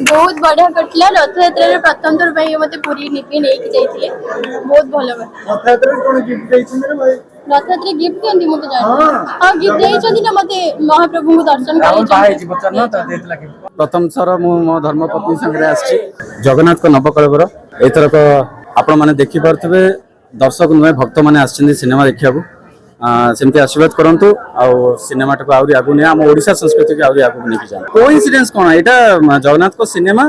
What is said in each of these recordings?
बहुत बढ़िया कटला रथ यात्रा प्रथम थर मत पूरी निपी नहीं जाइए बहुत भल रथ यात्रा कोन गिफ्ट देइछन रे भाई रथ यात्रा गिफ्ट दियंती मते जानि हां गिफ्ट देइछंती ना मते महाप्रभु को दर्शन करै प्रथम थर मो धर्मपत्नी संगे आछि जगन्नाथ को नवकलेवर एथरक आपण माने देखि पारथबे दर्शक नुहे भक्त माने आछिन सिनेमा देखिया सेमती आशीर्वाद करंतु सिनेमा को आउरी आगु ने हम ओडिशा संस्कृति को आउरी आगु नेकी जान कोइन्सिडेंस कोन एटा जगन्नाथ को सिनेमा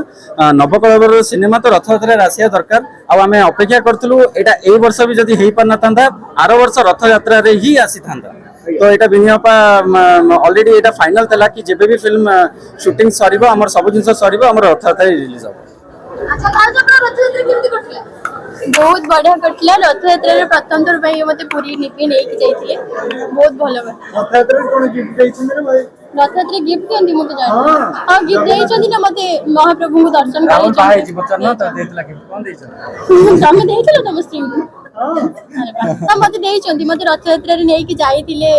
नवकलेवर सिनेमा तो रथ यात्रा रासिया दरकार आमे अपेक्षा करथलु एटा ए वर्ष भी जदी हेई पाना तांदा आरो वर्ष रथ यात्रा रे ही आसी थांदा तो एटा बिनियापा ऑलरेडी एटा फाइनल तला कि जेबे भी फिल्म शूटिंग सरीबो हमर सब जिंस सरीबो हमर रथ यात्रा रिलीज हो। अच्छा आज अपना रथ यात्रा केमती कटला बहुत बढ़िया कटला रथ यात्रा प्रथम थर मते पूरी निपी नहीं जाइए बहुत भल रथ यात्रा कोन गिफ्ट देइछन रे भाई रथ यात्रा गिफ्ट दियंती मते जानि हां गिफ्ट देइछंती ना मते महाप्रभु को दर्शन तमे देइछलो तम स्ट्रीम मते देइछंती मते रथ यात्रा रे नै कि जाइतिले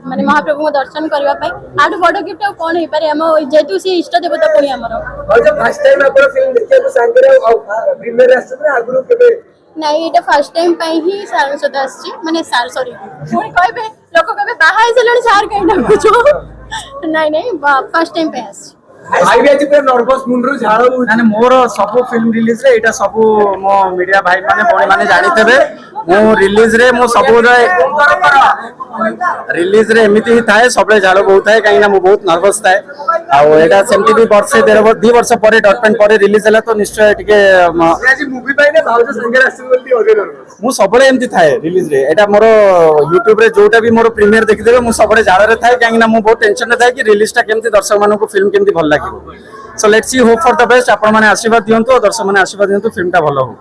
माने महाप्रभु को दर्शन करबा पई आडू बडो गिफ्ट कोन हे पारे हम जेतु से इष्ट देवता कोनी हमर और जब फर्स्ट टाइम आपण फिल्म देखिया तो संगरे प्रीमियर आछन आगुरु केबे नहीं एटा फर्स्ट टाइम पई ही सार सदा आछि माने सार सॉरी कोन कहबे लोक कहबे बाहा आइसलण सार कहिना कुछो नहीं नहीं फर्स्ट टाइम पे आछि भाई भी आज पूरा नर्वस मुंडरो झाड़ माने मोर सब फिल्म रिलीज रे एटा सब मो मीडिया भाई माने बणी माने जानितबे मो रिलीज रे मो सब रिलीज रे एमिति ही थाए सबले झाड़ बहुत थाए काईना मो बहुत नर्वस थाए आ एटा सेमति भी वर्ष 2 वर्ष परे डॉटपेन परे रिलीज हला तो निश्चय टिके आज मूवी पाई ने भाउज संगे आसी बोलती ओदे नर्वस मु सबले एमिति थाए रिलीज रे एटा मोर YouTube रे जोटा भी मोर प्रीमियर देखि देबे मु सबले झाड़ रे थाए काईना मु बहुत टेंशन रे थाए कि रिलीज टा केमति दर्शक मानको फिल्म केमति भल लागिबो so let's see hope for the best आपण माने आशीर्वाद दियंतु और दर्शक माने आशीर्वाद दियंतु फिल्म टा भलो हो।